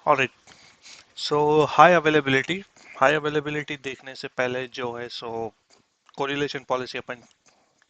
Alright. सो high availability देखने से पहले जो है सो कोरिलेशन पॉलिसी अपन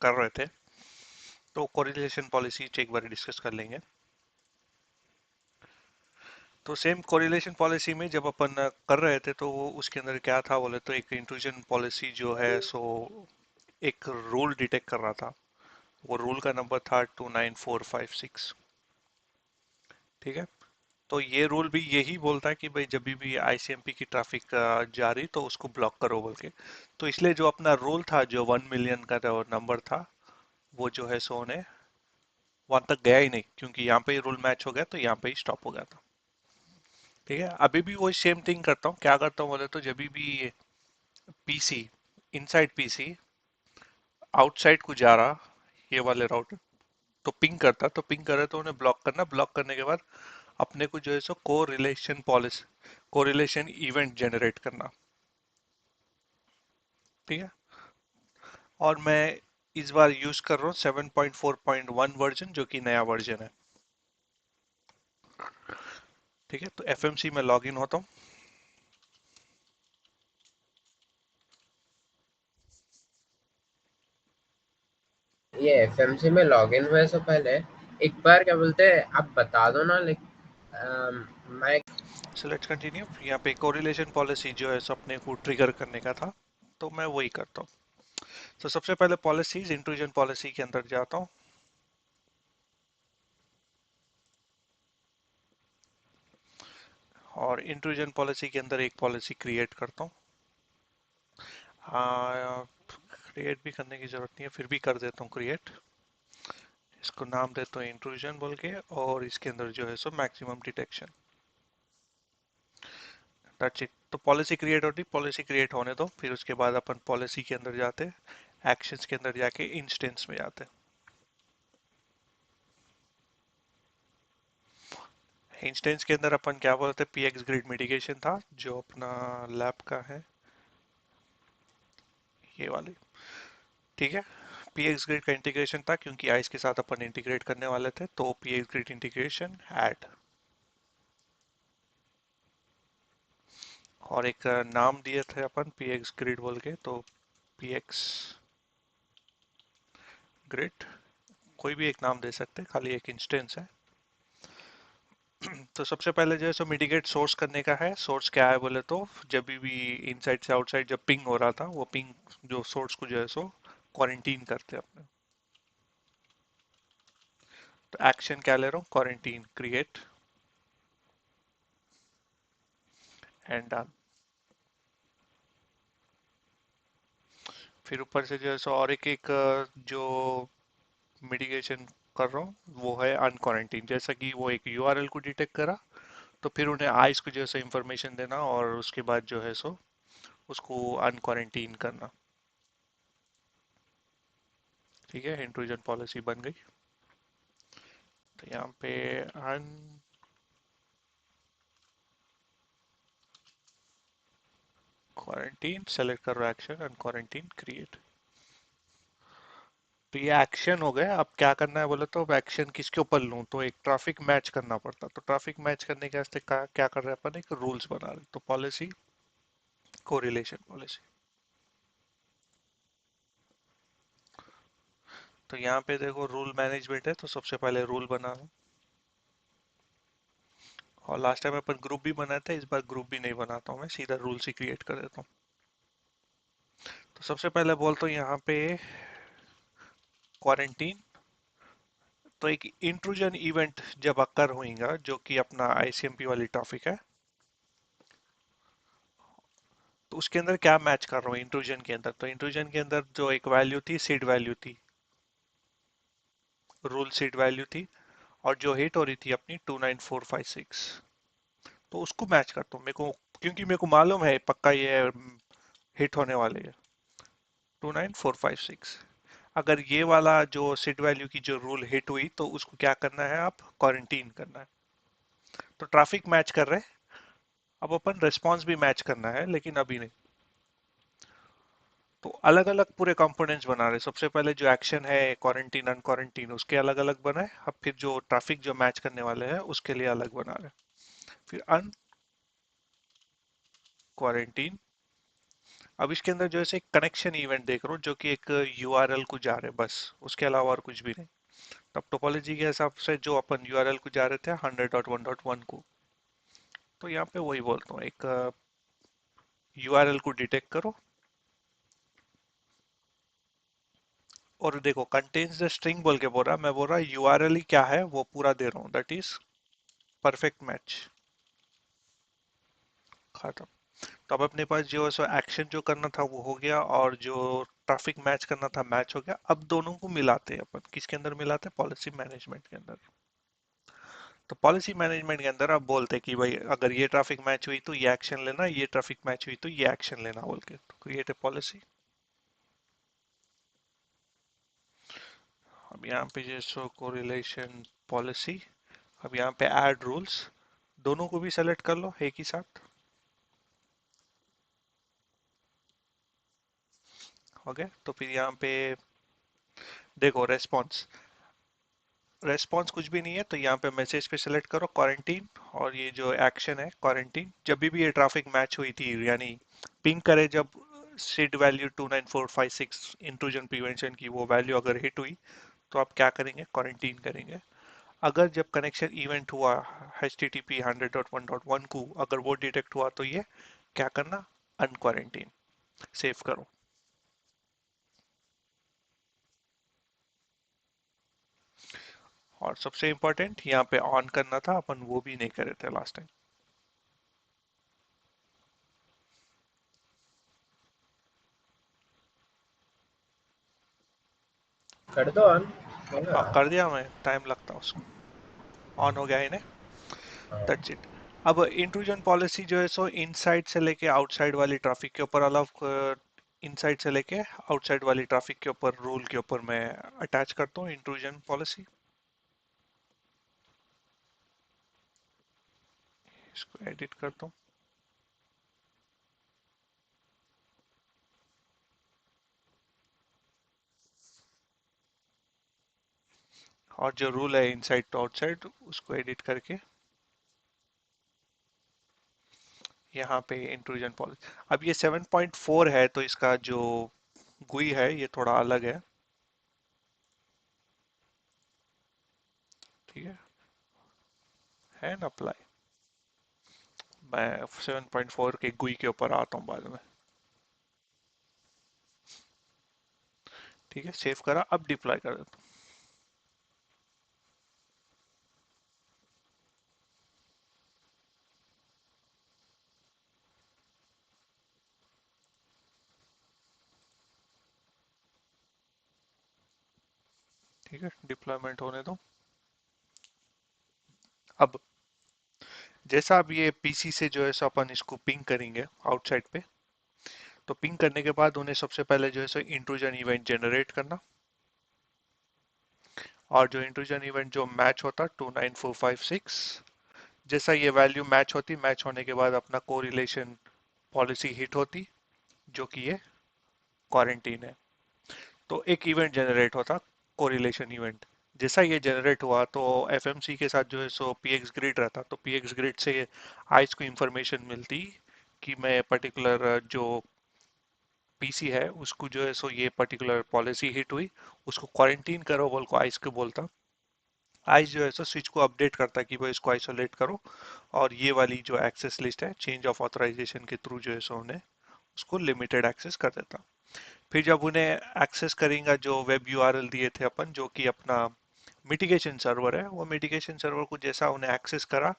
कर रहे थे, तो कोरिलेशन पॉलिसी एक बार डिस्कस कर लेंगे। तो सेम कोरिलेशन पॉलिसी में जब अपन कर रहे थे तो वो उसके अंदर क्या था बोले तो एक इंट्रूजन पॉलिसी जो है सो एक रूल डिटेक्ट कर रहा था। वो रूल का नंबर था 29456। ठीक है। तो ये रूल भी यही बोलता है कि भाई जब भी आईसीएमपी की ट्रैफिक जा रही तो उसको ब्लॉक करो बोल के। तो इसलिए जो अपना रूल था, जो 1 मिलियन का जो नंबर था, वो जो है सो ने वहां तक गया ही नहीं, क्योंकि यहाँ पे ही रूल मैच हो गया तो यहाँ पे ही स्टॉप हो गया था। ठीक है। अभी भी वही सेम थिंग करता हूँ। क्या करता हूँ बोले तो जब भी पीसी, इनसाइड पीसी आउटसाइड को जा रहा ये वाले राउटर, तो पिंग करता, तो पिंग करे तो उन्हें ब्लॉक करना, ब्लॉक करने के बाद अपने को जो है सो correlation policy, correlation event generate करना। ठीक है। और मैं इस बार यूज कर रहा हूँ 7.4.1 वर्जन, जो कि नया वर्जन है। ठीक है। तो एफएमसी में लॉग इन होता हूँ। ये एफएमसी में लॉगिन हुए से पहले एक बार क्या बोलते हैं आप बता दो ना, लाइक मैं। So let's continue. यहाँ पे कोरिलेशन पॉलिसी जो है सो अपने को ट्रिगर करने का था, तो मैं वही करता हूँ। तो सबसे पहले पॉलिसीज, इंट्रूजन पॉलिसी के अंदर जाता हूँ। और इंट्रूजन पॉलिसी के अंदर एक पॉलिसी क्रिएट करता हूँ। क्रिएट भी करने की जरूरत नहीं है, फिर भी कर देता हूँ क्रिएट। इसको नाम देता हूँ इंट्रूजन बोल के, और इसके अंदर जो है so maximum detection. That's it. तो पॉलिसी क्रिएट होती, पॉलिसी क्रिएट होने दो, फिर उसके बाद अपन पॉलिसी के अंदर जाते, एक्शंस के अंदर जाके इंस्टेंस में जाते। इंस्टेंस के अंदर अपन क्या बोलते हैं, पीएक्स ग्रिड मिटिगेशन था जो अपना लैब का है, ये वाली। ठीक है। पीएक्स ग्रिड का इंटीग्रेशन था क्योंकि आइस के साथ अपन इंटीग्रेट करने वाले थे, तो पीएक्स ग्रिड इंटीग्रेशन ऐड। और एक नाम दिए थे अपन पीएक्स ग्रिड बोल के, तो पीएक्स ग्रिड, कोई भी एक नाम दे सकते हैं, खाली एक इंस्टेंस है। तो सबसे पहले जो है सो मिटिगेट सोर्स करने का है। सोर्स क्या है बोले तो जब भी इनसाइड से आउटसाइड जब पिंग हो रहा था, वो पिंग जो सोर्स को जो है सो क्वारंटीन करते हैं अपने। तो एक्शन क्या ले रहा हूँ, क्वारंटीन क्रिएट एंड डन। फिर ऊपर से जो है सो और एक जो मिटिगेशन कर रहा हूँ वो है अनक्वारंटीन। जैसा कि वो एक यूआरएल को डिटेक्ट करा, तो फिर उन्हें आइस को जो है सो इंफॉर्मेशन देना, और उसके बाद जो है सो उसको अनक्वारंटीन करना। ठीक है। इंट्रूजन पॉलिसी बन गई। तो यहाँ पे अन क्वारंटीन सेलेक्ट करो, एक्शन अन क्वारंटीन क्रिएट। तो ये एक्शन हो गया। अब क्या करना है बोले तो अब एक्शन किसके ऊपर लूं, तो एक ट्रैफिक मैच करना पड़ता। तो ट्रैफिक मैच करने के वास्ते क्या कर रहे हैं अपन, एक रूल्स बना रहे। तो पॉलिसी, कोरिलेशन पॉलिसी। तो यहाँ पे देखो रूल मैनेजमेंट है, तो सबसे पहले रूल बना। और लास्ट टाइम अपन ग्रुप भी बनाया था, इस बार ग्रुप भी नहीं बनाता हूँ मैं, सीधा रूल्स ही क्रिएट कर देता हूँ। तो सबसे पहले बोलता हूँ यहाँ पे क्वारंटीन। तो एक इंट्रूजन इवेंट जब अकर होगा, जो कि अपना आईसीएमपी वाली टॉपिक है, तो उसके अंदर क्या मैच कर रहा हूँ इंट्रूजन के अंदर। तो इंट्रूजन के अंदर जो एक वैल्यू थी, सीड वैल्यू थी, रूल सीड वैल्यू थी, और जो हिट हो रही थी अपनी 29456, तो उसको मैच करता हूँ। मेरे को, क्योंकि मेरे को मालूम है पक्का ये हिट होने वाली है 29456। अगर ये वाला जो सीड वैल्यू की जो रूल हिट हुई, तो उसको क्या करना है, आप क्वारंटीन करना है। तो ट्रैफिक मैच कर रहे हैं। अब अपन रिस्पॉन्स भी मैच करना है, लेकिन अभी नहीं। तो अलग अलग पूरे कंपोनेंट्स बना रहे। सबसे पहले जो एक्शन है क्वारंटीन अनक्वारंटीन, उसके अलग अलग बनाए। अब फिर जो ट्रैफिक जो मैच करने वाले हैं उसके लिए अलग बना रहे। फिर क्वारंटीन। अब इसके अंदर जो है कनेक्शन इवेंट देख रहा हूँ जो कि एक यूआरएल को जा रहे हैं बस, उसके अलावा और कुछ भी नहीं। तब टोपोलॉजी के हिसाब से जो अपन यूआरएल को जा रहे थे 100.1.1 को, तो यहाँ पे वही बोलता हूँ, एक यूआरएल को डिटेक्ट करो और देखो कंटेन्स द स्ट्रिंग बोल के बोल रहा है, मैं बोल रहा यूआरएल ही क्या है वो पूरा दे रहा हूँ, दैट इज परफेक्ट मैच। खत्म। तो अब अपने पास जो है सो एक्शन जो करना था वो हो गया, और जो ट्रैफिक मैच करना था मैच हो गया। अब दोनों को मिलाते हैं अपन, किसके अंदर मिलाते हैं, पॉलिसी मैनेजमेंट के अंदर। तो पॉलिसी मैनेजमेंट के अंदर आप बोलते हैं कि भाई अगर ये ट्रैफिक मैच हुई तो ये एक्शन लेना, ये ट्रैफिक मैच हुई तो ये एक्शन लेना बोल के, तो क्रिएट ए पॉलिसी। अब यहाँ पे जो सो कोरिलेशन पॉलिसी, अब यहाँ पे ऐड रूल्स, दोनों को भी सेलेक्ट कर लो एक ही साथ। हो गया। तो फिर यहाँ पे देखो रेस्पॉन्स, रेस्पॉन्स कुछ भी नहीं है तो यहाँ पे मैसेज पे सेलेक्ट करो क्वारंटीन, और ये जो एक्शन है क्वारंटीन, जब भी ये ट्रैफिक मैच हुई थी यानी पिंग करे जब सिड वैल्यू 29456 इंट्रूजन प्रिवेंशन की वो वैल्यू अगर हिट हुई तो आप क्या करेंगे, क्वारंटीन करेंगे। अगर जब कनेक्शन इवेंट हुआ HTTP 100.1.1 को अगर वो डिटेक्ट हुआ तो ये क्या करना, अनक्वारंटीन, सेव करो। और सबसे इंपॉर्टेंट यहाँ पे ऑन करना था, अपन वो भी नहीं करे थे लास्ट टाइम। कर दो ऑन। होगा। हाँ कर दिया मैं, टाइम लगता है उसको। ऑन हो गया इन्हें। हाँ। That's it. अब इंट्रूजन पॉलिसी जो है सो इनसाइड से लेके आउटसाइड वाली ट्रैफिक के ऊपर अलग, इनसाइड से लेके आउटसाइड वाली ट्रैफिक के ऊपर रूल के ऊपर मैं अटैच करता हूँ इंट्रूजन पॉलिसी। इसको एडिट करता हूँ। और जो रूल है इनसाइड टू आउटसाइड उसको एडिट करके यहाँ पे इंट्रूजन पॉलिसी। अब ये 7.4 है तो इसका जो गुई है ये थोड़ा अलग है। ठीक है ना अप्लाई। मैं 7.4 के गुई के ऊपर आता हूँ बाद में। ठीक है, सेव करा, अब डिप्लॉय कर देता हूँ। ठीक है, डिप्लॉयमेंट होने दो। अब जैसा अब ये पीसी से जो है सो अपन इसको पिंग करेंगे आउटसाइड पे, तो पिंग करने के बाद उन्हें सबसे पहले जो है सो इंट्रूजन इवेंट जनरेट करना, और जो इंट्रूजन इवेंट जो मैच होता 29456, जैसा ये वैल्यू मैच होती, मैच होने के बाद अपना कोरिलेशन पॉलिसी हिट होती जो कि ये क्वारंटीन है, तो एक इवेंट जनरेट होता, कोरिलेशन इवेंट। जैसा ये जनरेट हुआ तो एफएमसी के साथ जो है सो पीएक्स ग्रिड रहता, तो पीएक्स ग्रिड से आइस को इंफॉर्मेशन मिलती कि मैं पर्टिकुलर जो पीसी है उसको जो है सो ये पर्टिकुलर पॉलिसी हिट हुई, उसको क्वारंटीन करो बोल को आइस को बोलता। आइस जो है सो स्विच को अपडेट करता कि भाई इसको आइसोलेट करो, और ये वाली जो एक्सेस लिस्ट है चेंज ऑफ ऑथराइजेशन के थ्रू जो है सो उन्हें उसको लिमिटेड एक्सेस कर देता। फिर जब उन्हें एक्सेस करेंगे जो वेब यूआरएल दिए थे अपन जो कि अपना मिटिगेशन सर्वर है, वो मिटिगेशन सर्वर को जैसा उन्हें एक्सेस करा,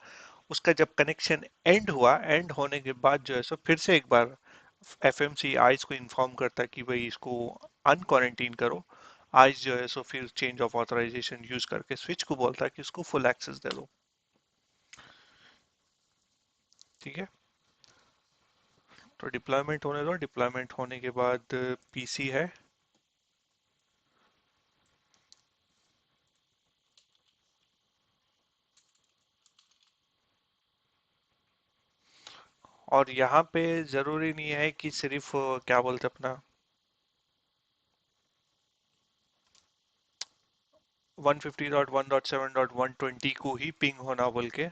उसका जब कनेक्शन एंड हुआ, एंड होने के बाद जो है सो फिर से एक बार एफएमसी आइस को इन्फॉर्म करता है कि भाई इसको अनक्वारंटीन करो। आइस जो है सो फिर चेंज ऑफ ऑथराइजेशन यूज करके स्विच को बोलता है कि उसको फुल एक्सेस दे दो। ठीक है, तो डिप्लॉयमेंट होने दो, डिप्लॉयमेंट होने के बाद पीसी है, और यहाँ पे जरूरी नहीं है कि सिर्फ क्या बोलते अपना 150.1.7.120 को ही पिंग होना बोल के।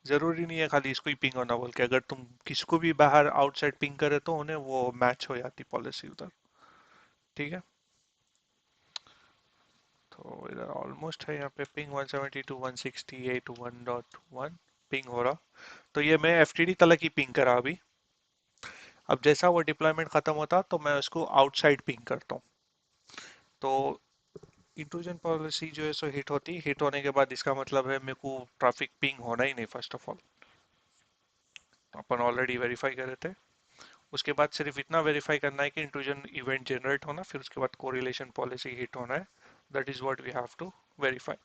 जरूरी नहीं है खाली इसको ही पिंग होना बोल के, अगर तुम किसको भी बाहर आउटसाइड पिंग करे तो उन्हें वो मैच हो जाती पॉलिसी उधर। ठीक है, तो इधर ऑलमोस्ट है, यहाँ पे पिंग 172.168.1.1 पिंग हो रहा। तो ये मैं एफटीडी तलक ही पिंग करा अभी। अब जैसा वो डिप्लॉयमेंट खत्म होता तो मैं उसको आउटसाइड पिंग करता हूँ। तो इंट्रूजन पॉलिसी जो है सो हिट होती, हिट होने के बाद इसका मतलब है मेरे को ट्रैफिक पिंग होना ही नहीं first of all, upon already verify करे थे। उसके बाद सिर्फ इतना वेरीफाई करना है कि इंट्रूजन इवेंट जनरेट होना, फिर उसके बाद कोरिलेशन पॉलिसी हिट होना है। That is what we have to verify.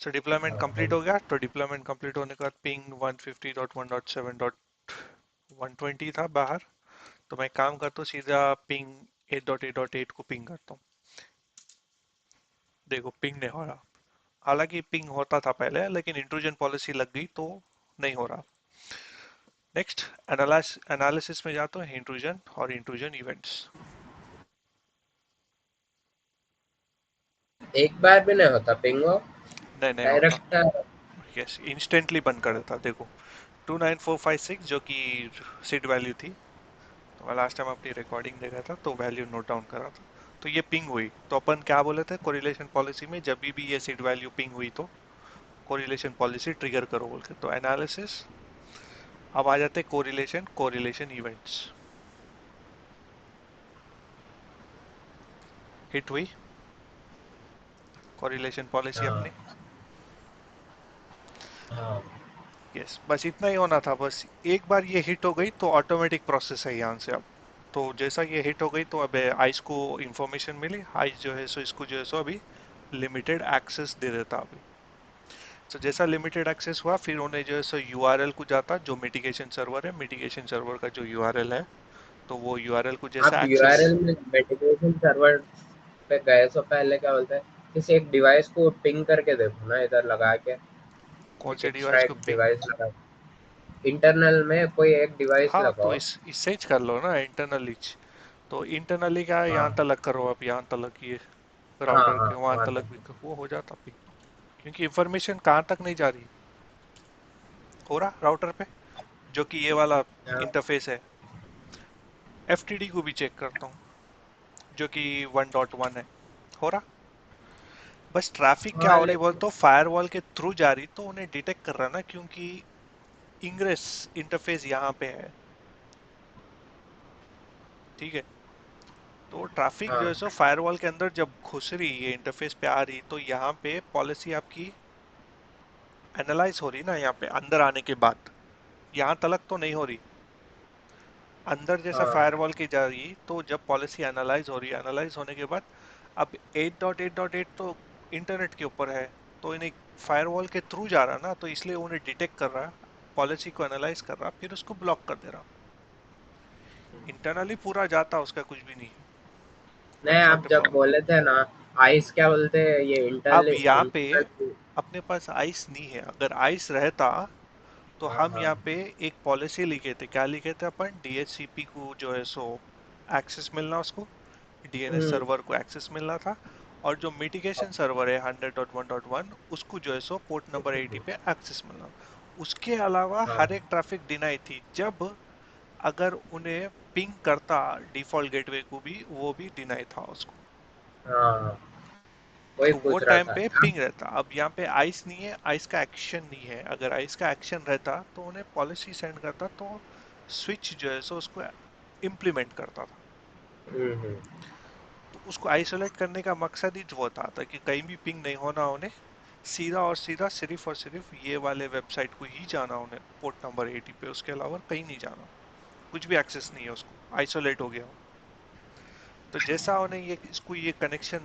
So deployment complete हो गया, तो डिप्लॉयमेंट कंप्लीट होने के बाद पिंग 150.1.7.120 था बाहर। तो मैं काम करता हूँ सीधा पिंग 8.8.8 को पिंग करता हूँ। देखो पिंग नहीं हो रहा, हालांकि पिंग होता था पहले लेकिन इंट्रूजन पॉलिसी लग गई तो नहीं हो रहा। नेक्स्ट एनालिसिस में जाता हूँ, इंट्रूजन और इंट्रूजन इवेंट्स। एक बार भी नहीं होता पिंगो, नहीं नहीं होता। डायरेक्ट। यस, इंस्टेंटली बंद कर देता। देखो 29456 जो कि सीड वैल्यू थी, तो मैं लास्ट टाइम अपनी रिकॉर्डिंग देखा था तो वैल्यू नोट डाउन करा था। तो ये पिंग हुई तो अपन क्या बोले थे कोरिलेशन पॉलिसी में, जब भी ये सीड वैल्यू पिंग हुई तो कोरिलेशन पॉलिसी ट्रिगर करो बोल के। तो एनालिसिस, अब आ जाते कोरिलेशन, कोरिलेशन इवेंट्स। हिट हुई कोरिलेशन पॉलिसी अपनी। हाँ हाँ यस, बस इतना ही होना था। बस एक बार ये हिट हो गई तो ऑटोमेटिक प्रोसेस है यहाँ से अब। तो जैसा ये हिट हो गई तो अब आइस को इंफॉर्मेशन मिली, आइस जो है सो इसको जो है सो अभी लिमिटेड एक्सेस दे देता अभी। तो जैसा लिमिटेड एक्सेस हुआ फिर उन्हें जो है सो यूआरएल को जाता, जो मिटिगेशन सर्वर है, मिटिगेशन सर्वर का जो यूआरएल है, तो वो यूआरएल को आप जैसा एक्सेस। यूआरएल में मेडिटेशन सर्वर पे गए सो पहले क्या बोलते हैं, किसी एक डिवाइस को पिंग करके देखो ना, इधर लगा के। कौन एक से एक्स्ट्रा डिवाइस को एक पिंग? डिवाइस लगा, इंटरनल में कोई एक डिवाइस हाँ तो लगाओ। इससे ही कर लो ना इंटरनली। तो इंटरनली क्या है, यहाँ हाँ तलक करो आप, यहाँ तलक ये हाँ राउटर हाँ के वहां वहाँ तलक तक। भी वो हो जाता पिंग। क्योंकि इंफॉर्मेशन कहाँ तक नहीं जा रही, हो रहा राउटर पे जो कि ये वाला हाँ इंटरफेस है। एफटीडी को भी चेक करता हूँ जो कि 1.1 है, हो रहा। बस ट्रैफिक क्या हाँ, हो रही बोल लेकिन तो फायरवॉल के थ्रू जा रही तो उन्हें डिटेक्ट कर रहा ना, क्योंकि इंग्रेस इंटरफेस यहाँ पे है। ठीक है, तो ट्रैफिक जो है हाँ सो फायरवॉल के अंदर जब घुस रही है इंटरफेस पे आ रही, तो यहाँ पे पॉलिसी आपकी एनालाइज हो रही ना, यहाँ पे अंदर आने के बाद यहाँ तलक तो नहीं हो रही। अंदर जैसा हाँ फायरवॉल की जा रही तो जब पॉलिसी एनालाइज हो रही है, एनालाइज होने के बाद अब 8.8.8 तो इंटरनेट के ऊपर है, तो इन्हें फायरवॉल के थ्रू जा रहा ना, तो इसलिए उन्हें डिटेक्ट कर रहा, पॉलिसी को एनालाइज कर रहा, फिर उसको ब्लॉक कर दे रहा। इंटरनली पूरा जाता उसका कुछ भी नहीं है। नहीं, दैट्स नॉट आप ए जब प्रॉब्लम। बोले थे ना, आइस क्या बोलते हैं ये अब इंटरनल यहाँ पे इंटरनल। अपने पास आइस नहीं है, अगर आइस रहता तो हाँ हम हाँ यहाँ पे एक पॉलिसी लिखे थे, क्या लिखे थे अपन, डीएचसीपी को जो है सो एक्सेस मिलना उसको, डीएनएस हम्म, सर्वर को एक्सेस मिलना था। और जो मिटिगेशन सर्वर है 100.1.1 उसको जो है सो पोर्ट नंबर 80 पे एक्सेस मिलना। उसके अलावा हाँ हर एक ट्रैफिक डिनाई थी। जब अगर उन्हें पिंग करता डिफॉल्ट गेटवे को भी, वो भी डिनाई था उसको। हाँ, वही तो वो पूछ रहा टाइम था पे आप। पिंग रहता। अब यहाँ पे आइस नहीं है, आइस का एक्शन नहीं है। अगर आइस का एक्शन रहता तो उन्हें पॉलिसी सेंड करता, तो स्विच जो है सो उसको इम्प्लीमेंट करता था। हम्म। तो उसको आइसोलेट करने का मकसद ही वो था कि कहीं भी पिंग नहीं होना उन्हें, सीधा और सिर्फ ये वाले वेबसाइट को ही जाना उन्हें, पोर्ट नंबर 80 पे, उसके अलावा कहीं नहीं जाना। कुछ भी एक्सेस नहीं है उसको, आइसोलेट हो गया हो। तो जैसा उन्हें ये इसको ये कनेक्शन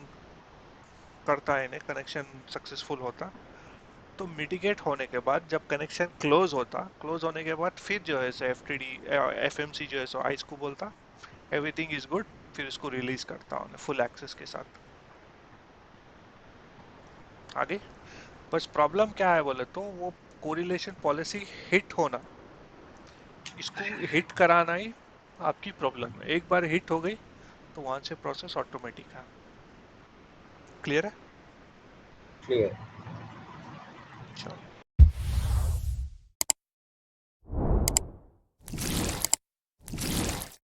करता है, इन्हें कनेक्शन सक्सेसफुल होता, तो मिटिगेट होने के बाद जब कनेक्शन क्लोज होता, क्लोज होने के बाद फिर जो है सो एफटीडी एफएमसी जो है सो आइस को बोलता एवरीथिंग इज गुड, फिर उसको रिलीज करता उन्हें फुल एक्सेस के साथ आगे। बस प्रॉब्लम क्या है बोले तो वो कोरिलेशन पॉलिसी हिट होना, इसको हिट कराना ही आपकी प्रॉब्लम है। एक बार हिट हो गई तो वहां से प्रोसेस ऑटोमेटिक है। क्लियर है? क्लियर। चलो।